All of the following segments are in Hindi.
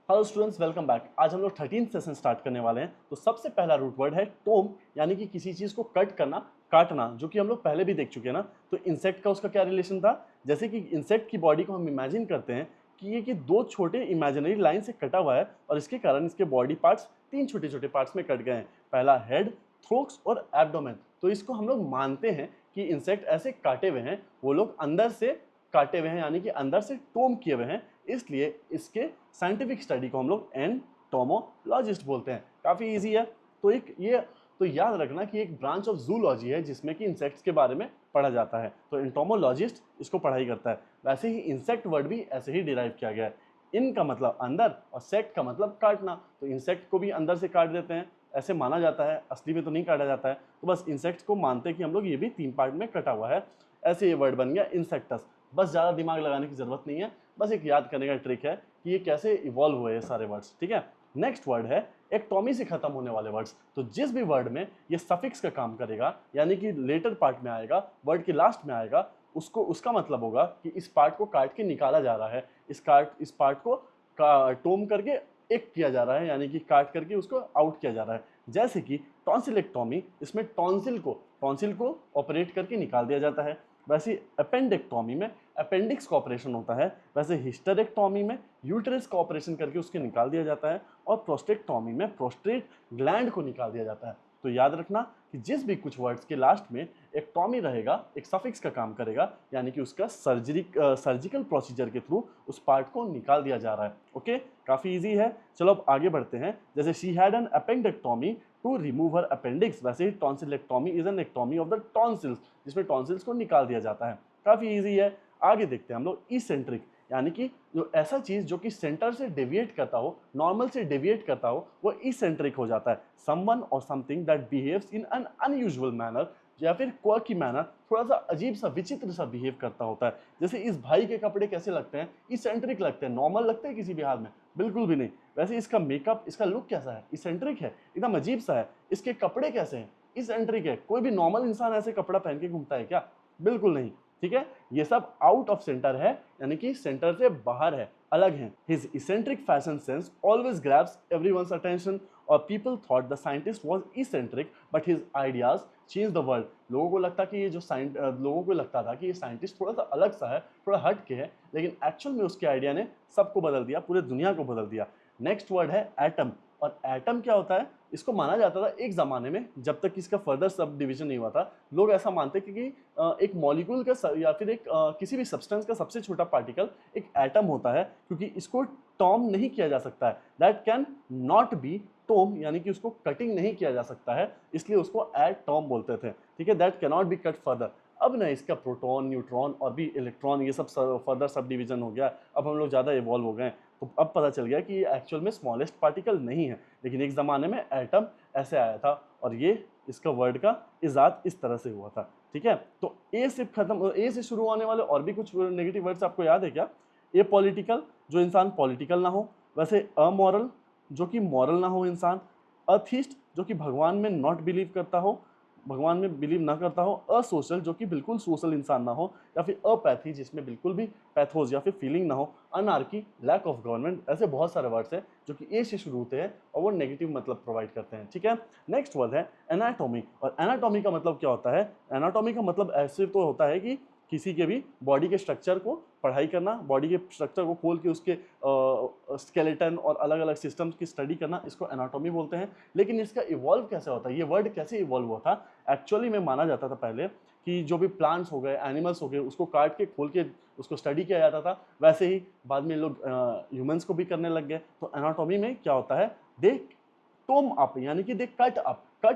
Hello students, welcome back. आज हम लोग 13th सेशन स्टार्ट करने वाले हैं। तो सबसे पहला रूट वर्ड है टोम, यानी कि किसी चीज को कट करना, काटना, जो कि हम लोग पहले भी देख चुके हैं ना। तो इंसेक्ट का उसका क्या रिलेशन था? जैसे कि इंसेक्ट की बॉडी को हम इमेजिन करते हैं कि ये कि दो छोटे इमेजिनरी लाइन से कटा हुआ है और इसके कारण इसके बॉडी पार्ट्स तीन छोटे छोटे पार्ट्स में कट गए हैं। पहला हेड, थ्रोक्स और एब्डोमेन। तो इसको हम लोग मानते हैं कि इंसेक्ट ऐसे काटे हुए हैं, वो लोग अंदर से काटे हुए हैं, यानी कि अंदर से टोम किए हुए हैं। इसलिए इसके साइंटिफिक स्टडी को हम लोग एंटोमोलॉजिस्ट बोलते हैं। काफी इजी है। तो एक ये तो याद रखना कि एक ब्रांच ऑफ जूलॉजी है जिसमें कि इंसेक्ट्स के बारे में पढ़ा जाता है। तो एंटोमोलॉजिस्ट इसको पढ़ाई करता है। वैसे ही इंसेक्ट वर्ड भी ऐसे ही डिराइव किया गया है। इन का मतलब अंदर और सेक्ट का मतलब काटना। तो इंसेक्ट को भी अंदर से काट देते हैं, ऐसे माना जाता है। असली में तो नहीं काटा जाता है। तो बस इंसेक्ट्स को मानते हैं कि हम लोग ये भी तीन पार्ट में कटा हुआ है। ऐसे ये वर्ड बन गया इंसेक्टस। बस ज़्यादा दिमाग लगाने की जरूरत नहीं है, बस एक याद करने का ट्रिक है कि ये कैसे इवॉल्व हुए ये सारे वर्ड्स। ठीक है। नेक्स्ट वर्ड है एक्टोमी से खत्म होने वाले वर्ड्स। तो जिस भी वर्ड में ये सफिक्स का काम करेगा, यानी कि लेटर पार्ट में आएगा, वर्ड के लास्ट में आएगा, उसको उसका मतलब होगा कि इस पार्ट को काट के निकाला जा रहा है। इस पार्ट को टोम करके एक किया जा रहा है, यानी कि काट करके उसको आउट किया जा रहा है। जैसे कि टॉन्सिलेक्टोमी, इसमें टॉन्सिल को ऑपरेट करके निकाल दिया जाता है। वैसे अपेंडेक्टोमी में अपेंडिक्स का ऑपरेशन होता है। वैसे हिस्टेरेक्टोमी में यूट्रस का ऑपरेशन करके उसके निकाल दिया जाता है। और प्रोस्टेक्टोमी में प्रोस्टेट ग्लैंड को निकाल दिया जाता है। तो याद रखना कि जिस भी कुछ वर्ड्स के लास्ट में एक टॉमी रहेगा, एक सफिक्स का काम करेगा, यानी कि उसका सर्जिकल प्रोसीजर के थ्रू उस पार्ट को निकाल दिया जा रहा है। ओके, काफी इजी है। चलो अब आगे बढ़ते हैं। जैसे she had an appendectomy to remove her appendix, वैसे ही tonsillectomy is an ectomy of the tonsils, जिसमें टॉन्सिल्स को निकाल दिया जाता है। काफी इजी है। आगे देखते हैं हम लोग इसेंट्रिक, यानी कि जो ऐसा चीज जो कि सेंटर से डेविएट करता हो, नॉर्मल से डेविएट करता हो, वो इसेंट्रिक हो जाता है। समवन और something that behaves in an unusual manner, या फिर क्वर्की मैनर, थोड़ा सा अजीब सा, विचित्र सा बिहेव करता होता है। जैसे इस भाई के कपड़े कैसे लगते हैं? इसेंट्रिक लगते हैं। नॉर्मल लगते हैं किसी भी हाल में? बिल्कुल भी नहीं। वैसे इसका मेकअप, इसका लुक कैसा है? इसेंट्रिक है, एकदम अजीब सा है। इसके कपड़े कैसे हैं? इसेंट्रिक है। कोई भी नॉर्मल इंसान ऐसे कपड़ा पहन के घूमता है क्या? बिल्कुल नहीं। ठीक है, ये सब आउट ऑफ सेंटर है, यानी कि सेंटर से बाहर है, अलग है। His eccentric fashion sense always grabs everyone's attention, और people thought the scientist was eccentric but his ideas change the world. लोगों को लगता था कि ये साइंटिस्ट थोड़ा सा अलग सा है, थोड़ा हट के है, लेकिन एक्चुअल में उसके आइडिया ने सबको बदल दिया, पूरे दुनिया को बदल दिया। नेक्स्ट वर्ड है एटम। और एटम क्या होता है? इसको माना जाता था एक जमाने में, जब तक इसका फर्दर सब डिवीजन नहीं हुआ था, लोग ऐसा मानते कि एक मॉलिक्यूल का या फिर किसी भी सब्सटेंस का सबसे छोटा पार्टिकल एक एटम होता है, क्योंकि इसको टॉम नहीं किया जा सकता है। That can not be tome, यानी कि उसको कटिंग नहीं किया जा सकता है, इसलिए उसको एटॉम बोलते थे। ठीक है, that can not B cut further. अब ना इसका प्रोटॉन, न्यूट्रॉन और भी इलेक्ट्रॉन, ये सब फर्दर सब डिवीजन हो गया। अब हम लोग ज़्यादा इवॉल्व हो गए, तो अब पता चल गया कि ये एक्चुअल में स्मॉलेस्ट पार्टिकल नहीं है, लेकिन एक ज़माने में एटम ऐसे आया था। और ये इसका वर्ड का इजाद इस तरह से हुआ था। ठीक है, तो ए से शुरू होने वाले और भी कुछ नेगेटिव वर्ड्स आपको याद है क्या? ए पॉलिटिकल, जो इंसान पॉलिटिकल ना हो। वैसे अमोरल, जो कि मॉरल ना हो इंसान। अथिस्ट, जो कि भगवान में नॉट बिलीव करता हो, भगवान में बिलीव ना करता हो। असोशल, जो कि बिल्कुल सोशल इंसान ना हो। या फिर अपैथी, जिसमें बिल्कुल भी पैथोस या फिर फीलिंग ना हो। Anarchy, lack of government. ऐसे बहुत सारे वर्ड्स हैं जो कि ए से शुरू होते हैं और वो नेगेटिव मतलब प्रोवाइड करते हैं। ठीक है, नेक्स्ट वर्ड है एनाटॉमी। और एनाटॉमी का मतलब क्या होता है? एनाटॉमी का मतलब ऐसे तो होता है कि किसी के भी बॉडी के स्ट्रक्चर को पढ़ाई करना, बॉडी के स्ट्रक्चर को खोल के उसके स्केलेटन और अलग अलग सिस्टम्स की स्टडी करना, इसको एनाटॉमी बोलते हैं। लेकिन इसका इवॉल्व कैसे होता है, ये वर्ड कैसे इवॉल्व हुआ था? एक्चुअली में माना जाता था पहले कि जो भी प्लांट्स हो गए, एनिमल्स हो गए, उसको काट के खोल के उसको स्टडी किया जाता था। वैसे ही बाद में लोग ह्यूमंस को भी करने लग गए। तो एनाटॉमी में क्या होता है? दे टोम अप, यानी कि they cut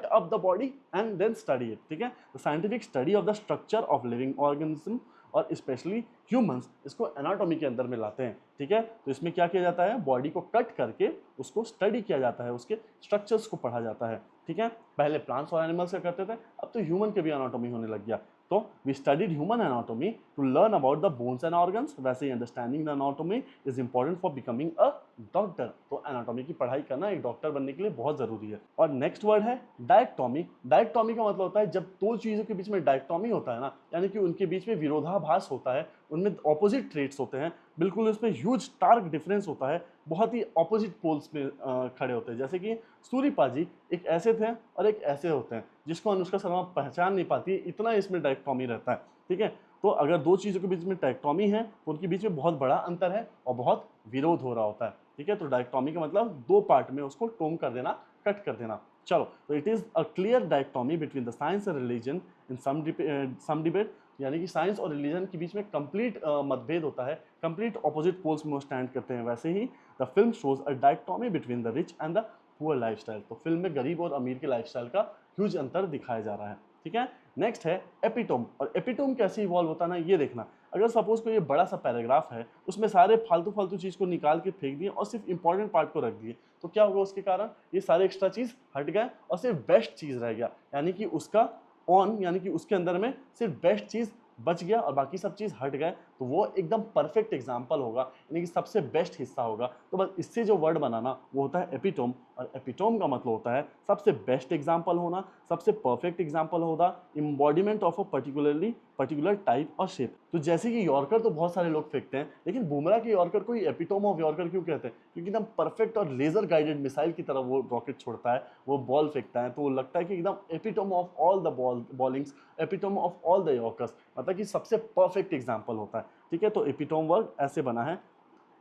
up the body and then study it. ठीक है, the scientific study of the structure of living organism और स्पेशली ह्यूमंस, इसको एनाटॉमी के अंदर में लाते हैं। ठीक है, तो इसमें क्या किया जाता है? बॉडी को कट करके उसको स्टडी किया जाता है, उसके स्ट्रक्चर्स को पढ़ा जाता है। ठीक है, पहले प्लांट्स और एनिमल्स का करते थे, अब तो ह्यूमन के भी एनाटॉमी होने लग गया। तो we studied human anatomy to learn about the bones and organs. वैसे ही understanding the anatomy is important for becoming a doctor. तो एनाटॉमी की पढ़ाई करना एक डॉक्टर बनने के लिए बहुत ज़रूरी है। और नेक्स्ट वर्ड है डायक्टॉमी। डायक्टॉमी का मतलब होता है जब दो चीज़ों के बीच में डायक्टॉमी होता है ना, यानी कि उनके बीच में विरोधाभास होता है, उनमें ऑपोजिट ट्रेट्स होते हैं, बिल्कुल उसमें ह्यूज स्टार्क डिफरेंस होता है, बहुत ही ऑपोजिट पोल्स में खड़े होते हैं। जैसे कि सूर्यपा जी एक ऐसे थे और एक ऐसे होते हैं, जिसको अनुष्का शर्मा पहचान नहीं पाती, इतना इसमें डायक्टॉमी रहता है। ठीक है, तो अगर दो चीज़ों के बीच में डायक्टॉमी है तो उनके बीच में बहुत बड़ा अंतर है और बहुत विरोध हो रहा होता है। ठीक है, तो डायक्टॉमी का मतलब दो पार्ट में उसको टोम कर देना, कट कर देना। चलो, तो it is a clear dichotomy between the science and religion in some debate, यानी कि साइंस और रिलीजन के बीच में कंप्लीट मतभेद होता है, कंप्लीट ऑपोजिट पोल्स में वो स्टैंड करते हैं। वैसे ही the film shows a dichotomy between the rich and the poor lifestyle. तो फिल्म में गरीब और अमीर के लाइफस्टाइल का ह्यूज अंतर दिखाया जा रहा है। ठीक है, नेक्स्ट है एपिटोम। और एपिटोम कैसे इवॉल्व होता है ना, ये देखना। अगर सपोज कोई ये बड़ा सा पैराग्राफ है, उसमें सारे फालतू फालतू चीज़ को निकाल के फेंक दिए और सिर्फ इंपॉर्टेंट पार्ट को रख दिए, तो क्या होगा उसके कारण? ये सारे एक्स्ट्रा चीज़ हट गए और सिर्फ बेस्ट चीज़ रह गया, यानी कि उसका यानी कि उसके अंदर में सिर्फ बेस्ट चीज़ बच गया और बाकी सब चीज़ हट गए, तो वो एकदम परफेक्ट एग्जाम्पल होगा, यानी कि सबसे बेस्ट हिस्सा होगा। तो बस इससे जो वर्ड बनाना वो होता है एपिटोम। और एपिटोम का मतलब होता है सबसे बेस्ट एग्जाम्पल होना, सबसे परफेक्ट एग्जाम्पल होगा, इम्बॉडीमेंट ऑफ अ पर्टिकुलर टाइप और शेप। तो जैसे कि यॉर्कर तो बहुत सारे लोग फेंकते हैं, लेकिन बुमराह के यॉर्कर को एपिटोम ऑफ यॉर्कर क्यों कहते हैं? क्योंकि एकदम परफेक्ट और लेजर गाइडेड मिसाइल की तरह वो रॉकेट छोड़ता है, वो बॉल फेंकता है, तो वो लगता है कि एकदम epitome of all the bowlings, epitome of all the yorkers, मतलब कि सबसे परफेक्ट एग्जाम्पल होता है। ठीक है, तो एपिटोम वर्ड ऐसे बना है,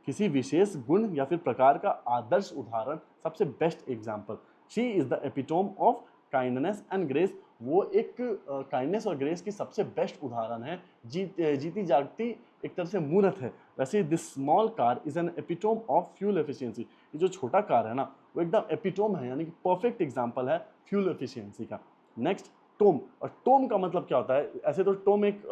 किसी विशेष गुण या फिर प्रकार का आदर्श उदाहरण, सबसे best example. She is the epitome of kindness and grace. वो एक काइंडनेस और ग्रेस की सबसे बेस्ट उदाहरण है, जीती जागती एक तरह से मूर्त है। वैसे this small car is an epitome of fuel efficiency. ये जो छोटा कार है ना, वो एकदम एपिटोम है, यानी कि परफेक्ट एग्जाम्पल है फ्यूल एफिशिएंसी का। Next, tome. और टोम का मतलब क्या होता है? ऐसे तो टोम एक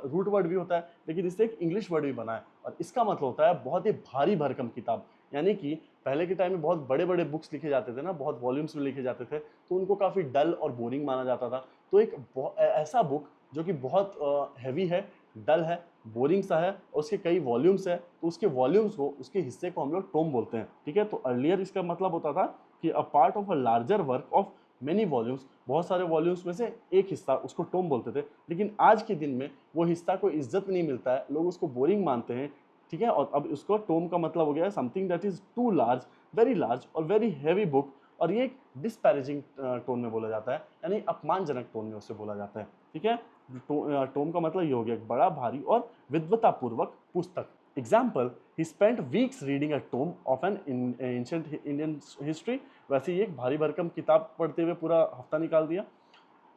रूट वर्ड भी होता है, लेकिन इससे एक इंग्लिश वर्ड भी बना है और इसका मतलब होता है बहुत ही भारी भरकम किताब। यानी कि पहले के टाइम में बहुत बड़े बड़े बुक्स लिखे जाते थे ना, बहुत वॉल्यूम्स में लिखे जाते थे, तो उनको काफ़ी डल और बोरिंग माना जाता था। तो एक ऐसा बुक जो कि बहुत हैवी है, डल है, बोरिंग सा है और उसके कई वॉल्यूम्स है, तो उसके वॉल्यूम्स को, उसके हिस्से को हम लोग टोम बोलते हैं। ठीक है, तो अर्लियर इसका मतलब होता था कि a part of a larger work of many volumes, बहुत सारे वॉल्यूम्स में से एक हिस्सा, उसको टोम बोलते थे। लेकिन आज के दिन में वो हिस्सा को इज्जत नहीं मिलता है, लोग उसको बोरिंग मानते हैं। ठीक है, और अब उसको टोम का मतलब हो गया है something that is too large, very large और वेरी हैवी बुक। और ये एक डिस्पैरेजिंग टोन में बोला जाता है, यानी अपमानजनक टोन में उससे बोला जाता है। ठीक है, टोम का मतलब ये हो गया बड़ा, भारी और विद्वतापूर्वक पुस्तक। Example, he spent weeks reading a Tomé of N ancient Indian history. वैसे ही एक भारी भरकम किताब पढ़ते हुए पूरा हफ्ता निकाल दिया।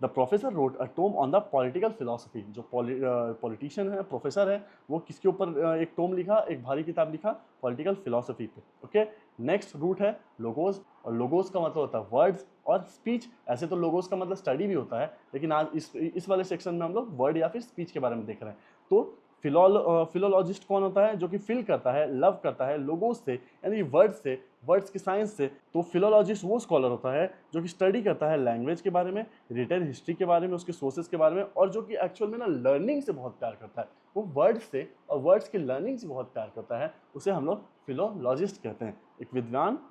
The professor wrote a tome on the political philosophy. जो पॉलिटिशियन है, प्रोफेसर है, वो किसके ऊपर एक टोम लिखा, एक भारी किताब लिखा? पॉलिटिकल फिलोसफी पे। ओके, नेक्स्ट रूट है लोगोस। और लोगोस का मतलब होता है वर्ड्स और स्पीच। ऐसे तो लोगोस का मतलब स्टडी भी होता है, लेकिन आज इस वाले सेक्शन में हम लोग वर्ड या फिर स्पीच के बारे में देख रहे हैं। तो फिलोलॉजिस्ट कौन होता है? जो कि फील करता है, लव करता है लोगोस से, यानी वर्ड से, वर्ड्स की साइंस से। तो फिलोलॉजिस्ट वो स्कॉलर होता है जो कि स्टडी करता है लैंग्वेज के बारे में, रिटन हिस्ट्री के बारे में, उसके सोर्सेज के बारे में, और जो कि एक्चुअल में ना लर्निंग से बहुत प्यार करता है। वो वर्ड्स से और वर्ड्स की लर्निंग से बहुत प्यार करता है, उसे हम लोग फिलोलॉजिस्ट कहते हैं। एक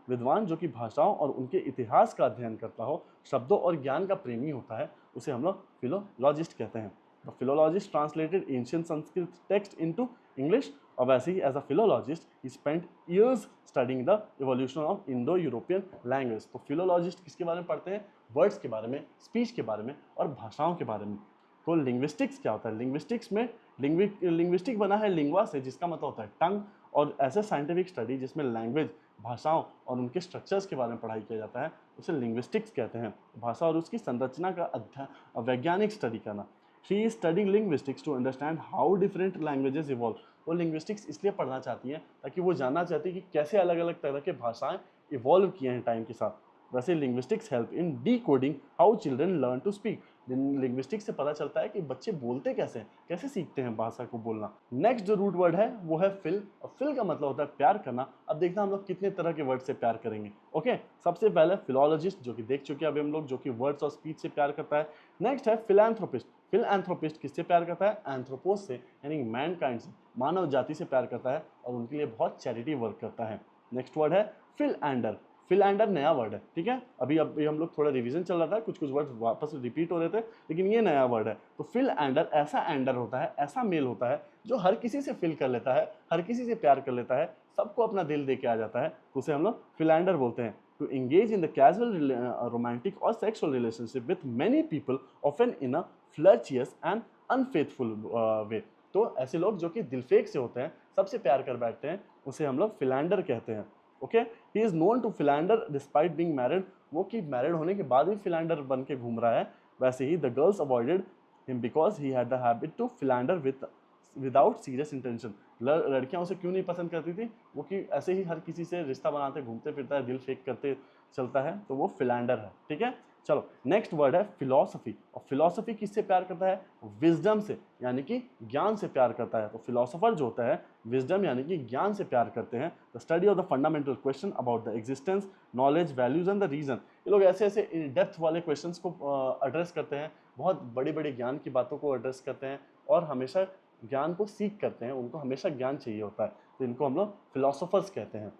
विद्वान जो कि भाषाओं और उनके इतिहास का अध्ययन करता हो, शब्दों और ज्ञान का प्रेमी होता है, उसे हम लोग फिलोलॉजिस्ट कहते हैं। The philologist translated ancient Sanskrit text into English, और वैसे ही as a philologist he spent years studying the evolution of Indo-European language। तो philologist किसके बारे में पढ़ते हैं? वर्ड्स के बारे में, स्पीच के बारे में और भाषाओं के बारे में। तो लिंग्विस्टिक्स क्या होता है? लिंग्विस्टिक्स में लिंग्विस्टिक बना है लिंग्वा से, जिसका मतलब होता है टंग, और ऐसे साइंटिफिक स्टडी जिसमें लैंग्वेज, भाषाओं और उनके स्ट्रक्चर्स के बारे में पढ़ाई किया जाता है, उसे लिंग्विस्टिक्स कहते हैं। भाषा और उसकी संरचना का अध्ययन, वैज्ञानिक स्टडी करना। She is studying linguistics to understand how different languages evolve. वो लिंग्विस्टिक्स इसलिए पढ़ना चाहती हैं ताकि वो जानना चाहती है कि कैसे अलग अलग तरह के भाषाएं इवॉल्व किए हैं टाइम के साथ। वैसे linguistics help in decoding how children learn to speak. Linguistics से पता चलता है कि बच्चे बोलते कैसे हैं, कैसे सीखते हैं भाषा को बोलना। नेक्स्ट जो रूट वर्ड है वो है फिल। और फिल का मतलब होता है प्यार करना। अब देखना हम लोग कितने तरह के वर्ड से प्यार करेंगे। ओके, सबसे पहले फिलोलॉजिस्ट, जो कि देख चुके हैं अभी हम लोग, जो कि वर्ड्स और स्पीच से प्यार करता है। नेक्स्ट है फिलैंथ्रोपिस्ट। फिलैंथ्रोपिस्ट किससे प्यार करता है? एंथ्रोपोस से, यानी मैनकाइंड से, मानव जाति से प्यार करता है और उनके लिए बहुत चैरिटी वर्क करता है। नेक्स्ट वर्ड है फिलएंडर, फिलएंडर नया वर्ड है, ठीक है। अभी हम लोग थोड़ा रिवीजन चल रहा था, कुछ कुछ वर्ड वापस रिपीट हो रहे थे, लेकिन ये नया वर्ड है। तो फिलएंडर ऐसा एंडर होता है, ऐसा मेल होता है जो हर किसी से फिल कर लेता है, हर किसी से प्यार कर लेता है, सबको अपना दिल दे के आ जाता है, तो उसे हम लोग फिलएंडर बोलते हैं। To engage in the casual romantic और sexual relationship with many people often in a flirtatious and unfaithful way. तो ऐसे लोग जो कि दिलफेक से होते हैं, सबसे प्यार कर बैठते हैं, उसे हम लोग फिलैंडर कहते हैं। Okay, he is known to philander despite being married, वो कि मैरिड होने के बाद भी फिलैंडर बन के घूम रहा है। वैसे ही the girls avoided him because he had the habit to philander without serious intention. लड़कियां उसे क्यों नहीं पसंद करती थी, वो कि ऐसे ही हर किसी से रिश्ता बनाते घूमते फिरता है, दिल फेक करते चलता है, तो वो फिलैंडर है, ठीक है। चलो नेक्स्ट वर्ड है फिलॉसफी, और फिलॉसफी किससे प्यार करता है, विजडम से, यानी कि ज्ञान से प्यार करता है। तो फिलॉसफर जो होता है विजडम यानी कि ज्ञान से प्यार करते हैं। The study of the fundamental question about the existence, knowledge, values and the reason. ये लोग ऐसे ऐसे डेप्थ वाले क्वेश्चंस को एड्रेस करते हैं, बहुत बड़ी बड़ी ज्ञान की बातों को एड्रेस करते हैं, और हमेशा ज्ञान को सीख करते हैं, उनको हमेशा ज्ञान चाहिए होता है, तो इनको हम लोग फिलोसोफर्स कहते हैं।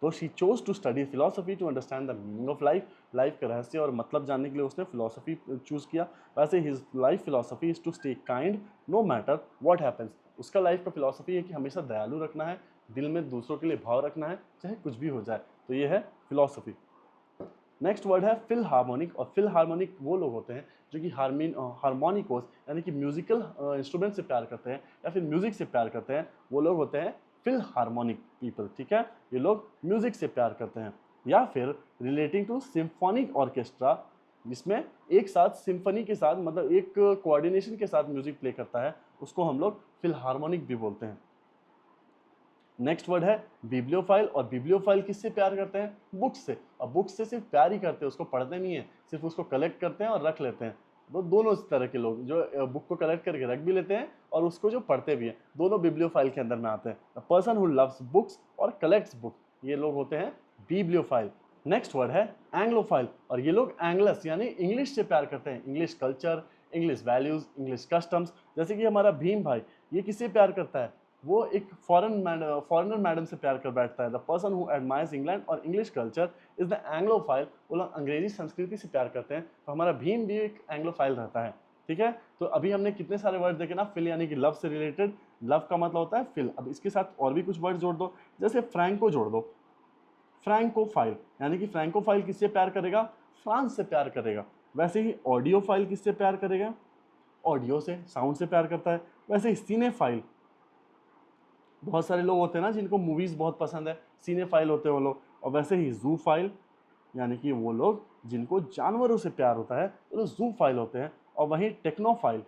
तो she chose to study philosophy to understand the meaning of life, life का रहस्य और मतलब जानने के लिए उसने फिलोसफी चूज किया। वैसे his life philosophy is to stay kind no matter what happens, उसका लाइफ का फिलोसफी है कि हमेशा दयालु रखना है, दिल में दूसरों के लिए भाव रखना है, चाहे कुछ भी हो जाए, तो ये है फिलोसफी। नेक्स्ट वर्ड है फिल हार्मोनिक, और फिल हार्मोनिक वो लोग होते हैं जो कि हार्मोनिकोस यानी कि म्यूजिकल इंस्ट्रूमेंट से प्यार करते हैं या फिर म्यूजिक से प्यार करते हैं, वो लोग होते हैं फिल हार्मोनिक पीपल, ठीक है। ये लोग म्यूजिक से प्यार करते हैं। या फिर रिलेटिंग टू सिम्फोनिक ऑर्केस्ट्रा, जिसमें एक साथ सिम्फनी के साथ, मतलब एक कोऑर्डिनेशन के साथ म्यूजिक प्ले करता है, उसको हम लोग फिल हार्मोनिक भी बोलते हैं। नेक्स्ट वर्ड है बिब्लियोफाइल, और बिब्लियोफाइल किससे प्यार करते हैं, बुक्स से। और बुक्स से सिर्फ प्यार ही करते हैं, उसको पढ़ते नहीं है, सिर्फ उसको कलेक्ट करते हैं और रख लेते हैं। वो दोनों इस तरह के लोग जो बुक को कलेक्ट करके रख भी लेते हैं और उसको जो पढ़ते भी हैं, दोनों बिब्लियोफाइल के अंदर में आते हैं। The person who loves books और कलेक्ट्स बुक, ये लोग होते हैं बिब्लियोफाइल। नेक्स्ट वर्ड है एंग्लोफाइल, और ये लोग एंग्लस यानी इंग्लिश से प्यार करते हैं, English culture, English values, English customs. जैसे कि हमारा भीम भाई, ये किससे प्यार करता है, वो एक फॉरेनर मैडम से प्यार कर बैठता है। The person who admires England और इंग्लिश कल्चर इज द एंग्लोफाइल, वो लोग अंग्रेजी संस्कृति से प्यार करते हैं, तो हमारा भीम भी एक एंग्लोफाइल रहता है, ठीक है। तो अभी हमने कितने सारे वर्ड देखे ना, फिल यानी कि लव से रिलेटेड, लव का मतलब होता है फिल। अब इसके साथ और भी कुछ वर्ड जोड़ दो, जैसे फ्रैंको जोड़ दो, फ्रैंकोफाइल यानी कि फ्रैंकोफाइल किससे प्यार करेगा, फ्रांस से प्यार करेगा। वैसे ही ऑडियोफाइल किससे प्यार करेगा, ऑडियो से, साउंड से प्यार करता है। वैसे ही सिनेफाइल, बहुत सारे लोग होते हैं ना जिनको मूवीज़ बहुत पसंद है, सिनेफाइल होते हैं वो लोग। और वैसे ही जू फाइल यानी कि वो लोग जिनको जानवरों से प्यार होता है, वो लोग जू फाइल होते हैं। और वहीं टेक्नोफाइल,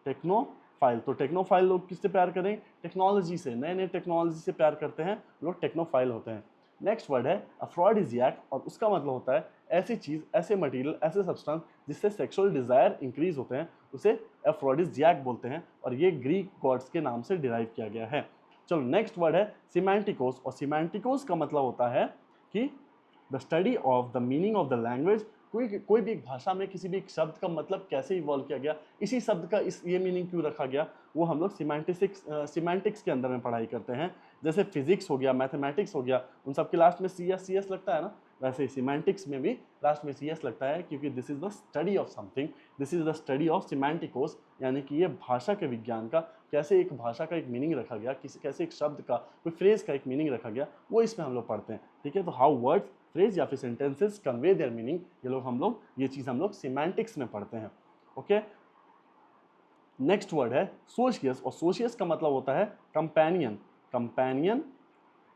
टेक्नोफाइल, तो टेक्नोफाइल लोग किससे प्यार करें, टेक्नोलॉजी से, नए नए टेक्नोलॉजी से प्यार करते हैं, लोग टेक्नोफाइल होते हैं। नेक्स्ट वर्ड है अफ्रोडिजियाक, और उसका मतलब होता है ऐसी चीज़, ऐसे मटेरियल, ऐसे सब्सटेंस जिससे सेक्सुअल डिज़ायर इंक्रीज होते हैं, उसे अफ्रोडिजियाक बोलते हैं, और ये ग्रीक गॉड्स के नाम से डिराइव किया गया है। चलो नेक्स्ट वर्ड है सिमेंटिकोस, और सिमेंटिकोस का मतलब होता है कि the study of the meaning of the language, कोई भी एक भाषा में किसी भी एक शब्द का मतलब कैसे इवॉल्व किया गया, इसी शब्द का ये मीनिंग क्यों रखा गया, वो हम लोग सिमेंटिक्स के अंदर में पढ़ाई करते हैं। जैसे फिजिक्स हो गया, मैथमेटिक्स हो गया, उन सब के लास्ट में सी एस लगता है ना, वैसे सिमेंटिक्स में भी लास्ट में सी एस लगता है, क्योंकि this is the study of something, this is the study of semantics, यानी कि ये भाषा के विज्ञान का, कैसे एक भाषा का एक मीनिंग रखा गया, कैसे एक शब्द का, कोई फ्रेज का एक मीनिंग रखा गया, वो इसमें हम लोग पढ़ते हैं, ठीक है। तो हाउ वर्ड्स, फ्रेज या फिर सेंटेंसेस कन्वे देयर मीनिंग, ये चीज़ हम लोग सिमेंटिक्स में पढ़ते हैं, ओके। नेक्स्ट वर्ड है सोशियस, और सोशियस का मतलब होता है कंपेनियन, कंपेनियन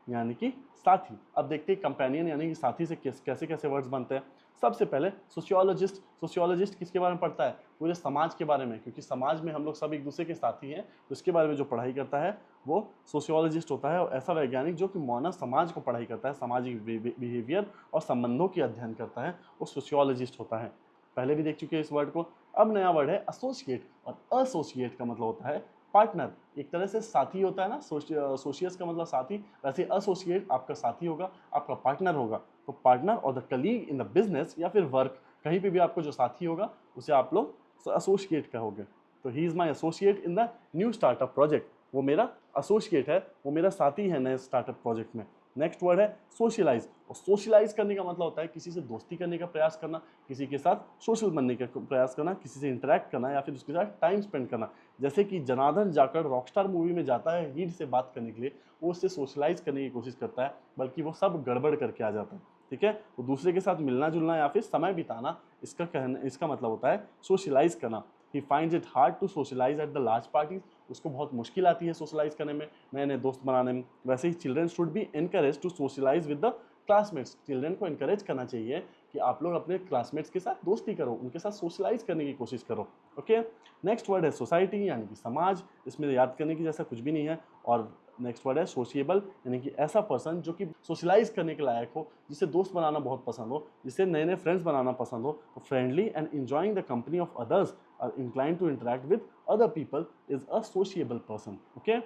यानी कि साथी। अब देखते हैं कंपेनियन यानी कि साथी से कैसे कैसे वर्ड्स बनते हैं। सबसे पहले सोशियोलॉजिस्ट, सोशियोलॉजिस्ट किसके बारे में पढ़ता है, पूरे समाज के बारे में, क्योंकि समाज में हम लोग सब एक दूसरे के साथी हैं, तो इसके बारे में जो पढ़ाई करता है वो सोशियोलॉजिस्ट होता है। और ऐसा वैज्ञानिक जो कि मानव समाज को पढ़ाई करता है, सामाजिक बिहेवियर और संबंधों की अध्ययन करता है, वो सोशियोलॉजिस्ट होता है। पहले भी देख चुके हैं इस वर्ड को। अब नया वर्ड है एसोसिएट, और एसोसिएट का मतलब होता है पार्टनर, एक तरह से साथी होता है ना, सोशियस का मतलब साथी, वैसे एसोसिएट आपका साथी होगा, आपका पार्टनर होगा। तो पार्टनर और the colleague in the business या फिर वर्क, कहीं पे भी आपको जो साथी होगा उसे आप लोग एसोसिएट कहोगे। तो he is my associate in the new startup project, वो मेरा एसोसिएट है, वो मेरा साथी है नए स्टार्टअप प्रोजेक्ट में। नेक्स्ट वर्ड है सोशलाइज, और सोशलाइज करने का मतलब होता है किसी से दोस्ती करने का प्रयास करना, किसी के साथ सोशल बनने का प्रयास करना, किसी से इंटरेक्ट करना या फिर उसके साथ टाइम स्पेंड करना। जैसे कि जनार्दन जाकर रॉकस्टार मूवी में जाता है हीर से बात करने के लिए, वो उससे सोशलाइज करने की कोशिश करता है, बल्कि वो सब गड़बड़ करके आ जाता है। ठीक है, तो दूसरे के साथ मिलना जुलना या फिर समय बिताना, इसका मतलब होता है सोशलाइज करना। He finds it hard to socialize at the large parties, उसको बहुत मुश्किल आती है सोशलाइज करने में, नए नए दोस्त बनाने में। वैसे ही children should be encourage to socialise with the classmates, children को इनकरेज करना चाहिए कि आप लोग अपने क्लासमेट्स के साथ दोस्ती करो, उनके साथ सोशलाइज करने की कोशिश करो। ओके, नेक्स्ट वर्ड है सोसाइटी यानी कि समाज, इसमें याद करने की जैसा कुछ भी नहीं है। और नेक्स्ट वर्ड है सोशिएबल यानी कि ऐसा पर्सन जो कि सोशलाइज करने के लायक हो, जिसे दोस्त बनाना बहुत पसंद हो, जिसे नए नए फ्रेंड्स बनाना पसंद हो। तो friendly and enjoying the company of others are inclined to interact with other people is a sociable person. Okay,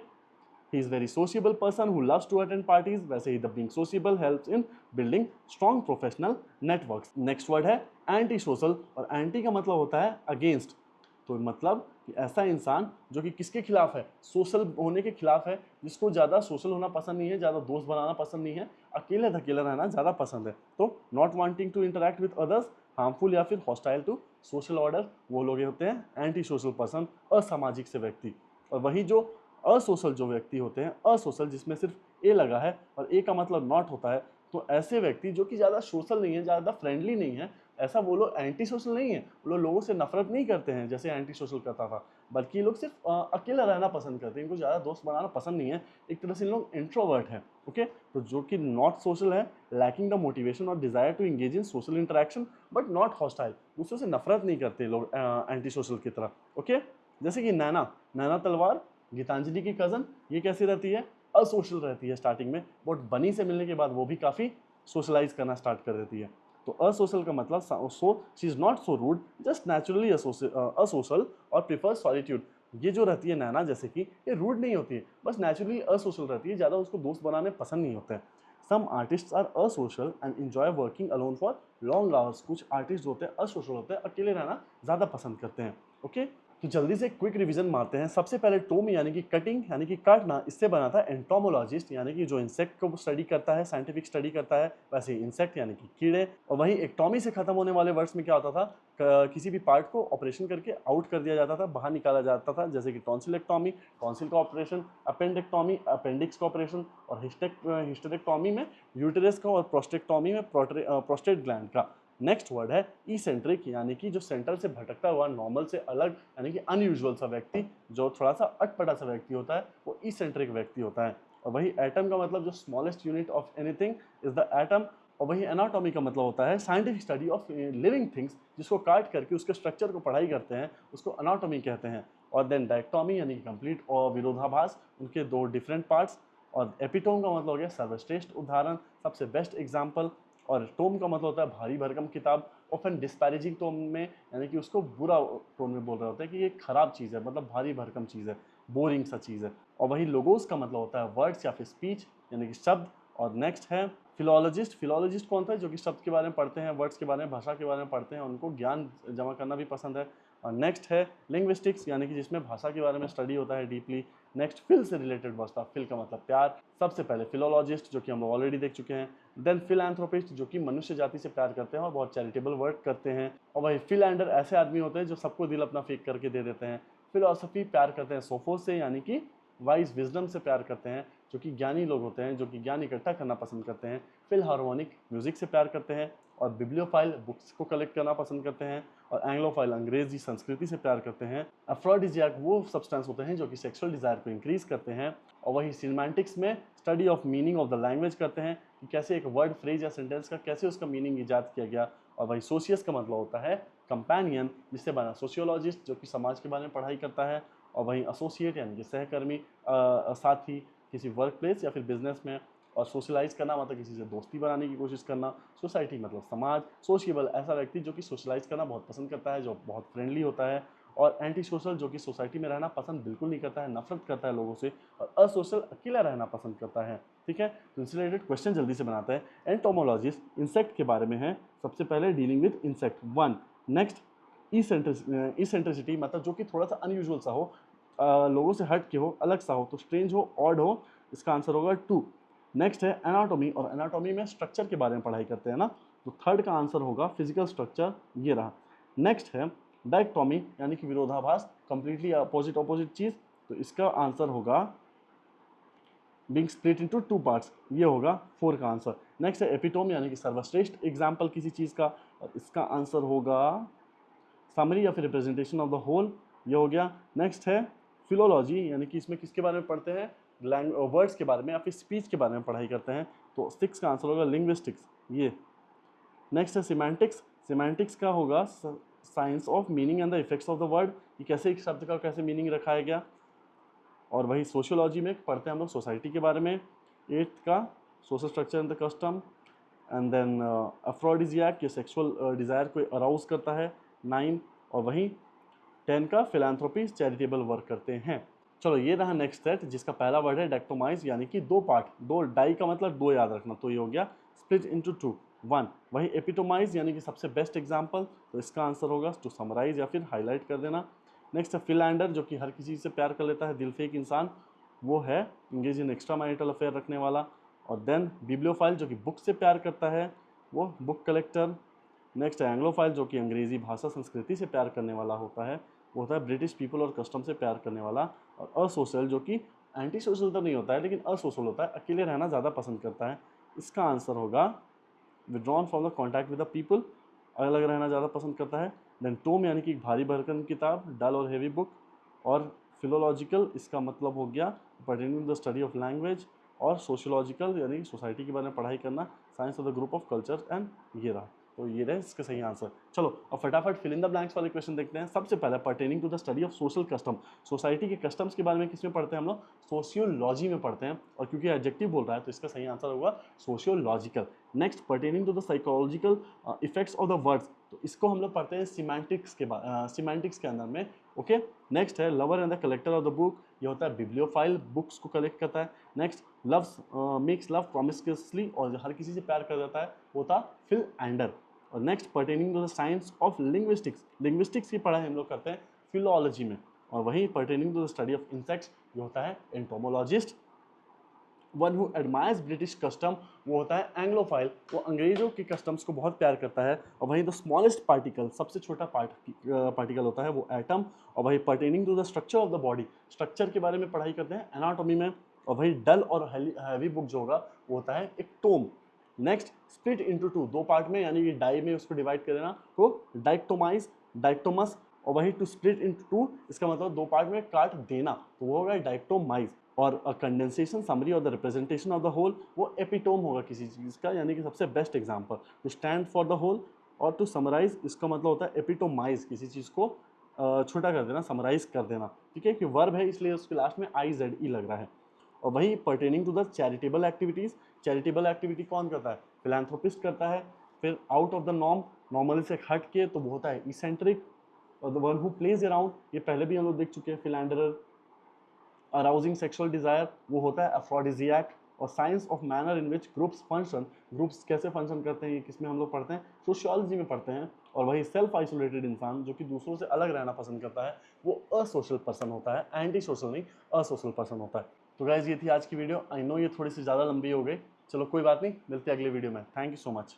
he is very sociable person who loves to attend parties. वैसे ही the being sociable helps in building strong professional networks. Next word है anti social, और anti का मतलब होता है against। तो मतलब कि ऐसा इंसान जो कि किसके खिलाफ है, सोशल होने के खिलाफ है, जिसको ज़्यादा सोशल होना पसंद नहीं है, ज़्यादा दोस्त बनाना पसंद नहीं है, अकेले धकेला रहना ज़्यादा पसंद है। तो not wanting to interact with others, harmful या फिर हॉस्टाइल टू सोशल ऑर्डर, वो लोग होते हैं एंटी सोशल पर्सन, असामाजिक से व्यक्ति। और वही जो असोशल जो व्यक्ति होते हैं, असोशल जिसमें सिर्फ ए लगा है और ए का मतलब नॉट होता है, तो ऐसे व्यक्ति जो कि ज़्यादा सोशल नहीं है, ज़्यादा फ्रेंडली नहीं है, ऐसा वो लोग एंटी सोशल नहीं है, वो लोग लोगों से नफरत नहीं करते हैं जैसे एंटी सोशल करता था, बल्कि ये लोग सिर्फ अकेला रहना पसंद करते हैं, इनको ज़्यादा दोस्त बनाना पसंद नहीं है। एक तरह से इन लोग इंट्रोवर्ट हैं। ओके, तो जो कि नॉट सोशल है, लैकिंग द मोटिवेशन और desire to engage in social interaction but not hostile, दूसरों से नफरत नहीं करते लोग एंटी सोशल की तरह। ओके, जैसे कि नैना, नैना तलवार गीतांजलि की कज़न, ये कैसी रहती है, असोशल रहती है स्टार्टिंग में, बट बनी से मिलने के बाद वो भी काफ़ी सोशलाइज करना स्टार्ट कर देती है। तो असोशल का मतलब so she is not so rude, just naturally asocial और प्रिफर सॉलिट्यूड। ये जो रहती है नैना, जैसे कि ये रूड नहीं होती है, बस नेचुरली असोशल रहती है, ज़्यादा उसको दोस्त बनाने पसंद नहीं होते हैं। Some artist are asocial and enjoy working alone for long hours, कुछ आर्टिस्ट होते हैं असोशल होते हैं, अकेले रहना ज़्यादा पसंद करते हैं। ओके, तो जल्दी से क्विक रिवीजन मारते हैं। सबसे पहले टोम यानी कि कटिंग यानी कि काटना, इससे बना था एंटोमोलॉजिस्ट यानी कि जो इंसेक्ट को स्टडी करता है, साइंटिफिक स्टडी करता है। वैसे इंसेक्ट यानी कि कीड़े। और वही एक्टोमी से खत्म होने वाले वर्ड्स में क्या होता था, किसी भी पार्ट को ऑपरेशन करके आउट कर दिया जाता था, बाहर निकाला जाता था, जैसे कि टॉन्सिलेक्टोमी, टॉन्सिल का ऑपरेशन, अपेंडेक्टोमी, अपेंडिक्स का ऑपरेशन, और हिस्टेरेक्टोमी में यूटेरस का, और प्रोस्टेक्टोमी में प्रोस्टेट ग्लैंड का। नेक्स्ट वर्ड है इसेंट्रिक यानी कि जो सेंटर से भटकता हुआ, नॉर्मल से अलग यानी कि अनयूजुअल सा व्यक्ति, जो थोड़ा सा अटपटा सा व्यक्ति होता है, वो इसेंट्रिक व्यक्ति होता है। और वही एटम का मतलब जो smallest unit of anything is the atom. और वही एनाटॉमी का मतलब होता है scientific study of living things, जिसको काट करके उसके स्ट्रक्चर को पढ़ाई करते हैं, उसको अनाटॉमी कहते हैं। और देन डायक्टोमी यानी कि कंप्लीट और विरोधाभास, उनके दो डिफरेंट पार्ट्स। और एपिटोम का मतलब हो गया सर्वश्रेष्ठ उदाहरण, सबसे बेस्ट एग्जाम्पल। और टोम का मतलब होता है भारी भरकम किताब, ऑफन डिस्पैरेजिंग टोन में, यानी कि उसको बुरा टोन में बोल रहे होते हैं कि ये खराब चीज़ है, मतलब भारी भरकम चीज़ है, बोरिंग सा चीज़ है। और वही लोगोस का मतलब होता है वर्ड्स या फिर स्पीच यानी कि शब्द। और नेक्स्ट है फिलोलॉजिस्ट। फिलोलॉजिस्ट कौन था, जो कि शब्द के बारे में पढ़ते हैं, वर्ड्स के बारे में, भाषा के बारे में पढ़ते हैं, उनको ज्ञान जमा करना भी पसंद है। और नेक्स्ट है लिंग्विस्टिक्स यानी कि जिसमें भाषा के बारे में स्टडी होता है डीपली। नेक्स्ट फिल से रिलेटेड वर्ड्स था, फिल का मतलब प्यार। सबसे पहले फिलोलॉजिस्ट, जो कि हम लोग ऑलरेडी देख चुके हैं। देन फिलैंथ्रोपिस्ट, जो कि मनुष्य जाति से प्यार करते हैं और बहुत चैरिटेबल वर्क करते हैं। और वही फिलैंडर, ऐसे आदमी होते हैं जो सबको दिल अपना फेंक करके दे देते हैं। फिलोसफी, प्यार करते हैं सोफोस से यानी कि वाइज विजडम से प्यार करते हैं, जो कि ज्ञानी लोग होते हैं, जो कि ज्ञान इकट्ठा करना पसंद करते हैं। फिल हार्मोनिक, म्यूजिक से प्यार करते हैं। और बिब्लियोफाइल, बुक्स को कलेक्ट करना पसंद करते हैं। और एंग्लोफाइल, अंग्रेजी संस्कृति से प्यार करते हैं। अफ्रोडिजियाक वो सब्सटेंस होते हैं जो कि सेक्सुअल डिजायर को इंक्रीज करते हैं। और वही सिमेंटिक्स में study of meaning of the language करते हैं, कि कैसे एक वर्ड, फ्रेज या सेंटेंस का कैसे उसका मीनिंग ईजाद किया गया। और वही सोशियस का मतलब होता है कंपेनियन, जिससे बना सोशियोलॉजिस्ट, जो कि समाज के बारे में पढ़ाई करता है। और वहीं एसोसिएट यानी कि सहकर्मी, साथी किसी वर्क प्लेस या फिर बिजनेस में। और सोशलाइज करना मतलब किसी से दोस्ती बनाने की कोशिश करना। सोसाइटी मतलब समाज। सोशिएबल, ऐसा व्यक्ति जो कि सोशलाइज करना बहुत पसंद करता है, जो बहुत फ्रेंडली होता है। और एंटी सोशल, जो कि सोसाइटी में रहना पसंद बिल्कुल नहीं करता है, नफरत करता है लोगों से। और असोशल, अकेला रहना पसंद करता है। ठीक है, तो इनसे रिलेटेड क्वेश्चन जल्दी से बनाते हैं। एंटोमोलॉजिस्ट इंसेक्ट के बारे में है। सबसे पहले dealing with insect 1। Next eccentricity, मतलब जो कि थोड़ा सा अनयूजुअल सा हो, लोगों से हट के हो, अलग सा हो, तो स्ट्रेंज हो, ऑड हो, इसका आंसर होगा 2। नेक्स्ट है एनाटॉमी, और एनाटॉमी में स्ट्रक्चर के बारे में पढ़ाई करते हैं ना, तो थर्ड का आंसर होगा फिजिकल स्ट्रक्चर, ये रहा। नेक्स्ट है डायक्टॉमी, यानी कि विरोधाभास, कंप्लीटली अपोजिट अपोजिट चीज, तो इसका आंसर होगा बीइंग स्प्लिट इनटू 2 पार्ट्स, ये होगा 4 का आंसर। नेक्स्ट है एपिटोम, यानी कि सर्वश्रेष्ठ एग्जाम्पल किसी चीज का, और इसका आंसर होगा समरी या फिर रिप्रेजेंटेशन ऑफ द होल, ये हो गया। नेक्स्ट है फिलोलॉजी, यानी कि इसमें किसके बारे में पढ़ते हैं, वर्ड्स के बारे में या फिर स्पीच के बारे में पढ़ाई करते हैं, तो 6 का आंसर होगा लिंग्विस्टिक्स, ये। नेक्स्ट है सिमेंटिक्स, सिमेंटिक्स का होगा science of meaning and the effects of the word, कि कैसे एक शब्द का कैसे मीनिंग रखाया गया। और वही सोशियोलॉजी में पढ़ते हैं हम लोग सोसाइटी के बारे में। 8th का social structure and the custom, and then aphrodisiac, ये सेक्सुअल डिज़ायर को अराउज करता है, 9। और वहीं 10 का फिलैंथ्रोपी, चैरिटेबल वर्क करते हैं। चलो ये रहा नेक्स्ट सेट, जिसका पहला वर्ड है डेक्टोमाइज, यानी कि 2 पार्ट, 2 डाई का मतलब 2 याद रखना, तो ये हो गया स्प्लिट इनटू 2, 1। वही एपिटोमाइज, यानी कि सबसे बेस्ट एग्जांपल, तो इसका आंसर होगा टू समराइज या फिर हाईलाइट कर देना। नेक्स्ट है फिलैंडर, जो कि हर किसी से प्यार कर लेता है, दिलफेक इंसान, वो है engage in extra marital affair रखने वाला। और देन बिब्लियोफाइल, जो कि बुक से प्यार करता है, वो बुक कलेक्टर। नेक्स्ट है एंग्लोफाइल, जो कि अंग्रेजी भाषा संस्कृति से प्यार करने वाला होता है, वो होता है ब्रिटिश पीपल और कस्टम से प्यार करने वाला। और असोशल, जो कि एंटी सोशल तो नहीं होता है लेकिन असोशल होता है, अकेले रहना ज़्यादा पसंद करता है, इसका आंसर होगा withdrawn from the contact with the people, अलग रहना ज़्यादा पसंद करता है। देन टोम, यानी कि भारी भरकम किताब, डल और हेवी बुक। और फिलोलॉजिकल, इसका मतलब हो गया pertaining the study of language. और सोशियोलॉजिकल, यानी कि सोसाइटी के बारे में पढ़ाई करना, science of the group of culture, and ये रहा। तो ये रहे इसका सही आंसर। चलो अब फटाफट फिल इन द ब्लैंक्स वाले क्वेश्चन देखते हैं। सबसे पहले pertaining to the study of social custom, सोसाइटी के कस्टम्स के बारे में किसमें पढ़ते हैं हम लोग, सोशियोलॉजी में पढ़ते हैं। और क्योंकि एडजेक्टिव बोल रहा है तो इसका सही आंसर होगा sociological. Next pertaining to the psychological effects of the words, तो इसको हम लोग पढ़ते हैं सिमेंटिक्स के सिमेंटिक्स के अंदर में। ओके, नेक्स्ट है lover and the collector of the book, ये होता है बिब्लियोफाइल, बुक्स को कलेक्ट करता है। Next loves makes love promiscuously, और हर किसी से प्यार कर देता है, होता फिल एंडर। और next pertaining to the science of linguistics, linguistics की पढ़ाई हम लोग करते हैं फिलोलॉजी में। और वहीं pertaining to the study of insects, ये होता है entomologist. One who admires British custom, वो होता है एंग्लोफाइल, वो अंग्रेजों के कस्टम्स को बहुत प्यार करता है। और वहीं द स्मॉलेस्ट पार्टिकल, सबसे छोटा पार्टिकल होता है वो एटम। और वही pertaining to the structure of the body, structure के बारे में पढ़ाई करते हैं एनाटॉमी में। और वही डल और हैवी बुक जो होगा वो होता है एक tome. Next split into 2, 2 part में, यानी कि डाई में उसको डिवाइड कर देना, तो डाइक्टोमाइज, डाइक्टोमस। और वही टू स्प्लिट इनटू 2, इसका मतलब 2 पार्ट में काट देना, तो वो होगा डाइक्टोमाइज। और कंडेंसेशन, समरी और the representation of the whole, वो एपिटोम होगा किसी चीज़ का, यानी कि सबसे best example. To stand for the whole और टू समराइज, इसका मतलब होता है एपिटोमाइज, किसी चीज़ को छोटा कर देना, समराइज कर देना। ठीक है, कि वर्ब है इसलिए उसके लास्ट में IZE लग रहा है। और वही pertaining to the charitable activities, charitable activity कौन करता है, फिलैंथ्रोपिस्ट करता है। फिर out of the norm, normal से हट के, तो वो होता है इसेंट्रिक। और the one who plays around, ये पहले भी हम लोग देख चुके हैं, फिलैंडरर। अराउजिंग सेक्सुअल डिजायर, वो होता है अफ्रोडिजियाक। और science of manner in which groups function, groups कैसे फंक्शन करते हैं, ये किसमें हम लोग पढ़ते हैं, सोशियोलॉजी में पढ़ते हैं। और वही सेल्फ आइसोलेटेड इंसान, जो कि दूसरों से अलग रहना पसंद करता है, वो असोशल पर्सन होता है, एंटी सोशल नहीं, असोशल पर्सन होता है। तो गाइज ये थी आज की वीडियो। आई नो ये थोड़ी सी ज़्यादा लंबी हो गई, चलो कोई बात नहीं, मिलते हैं अगले वीडियो में। Thank you so much.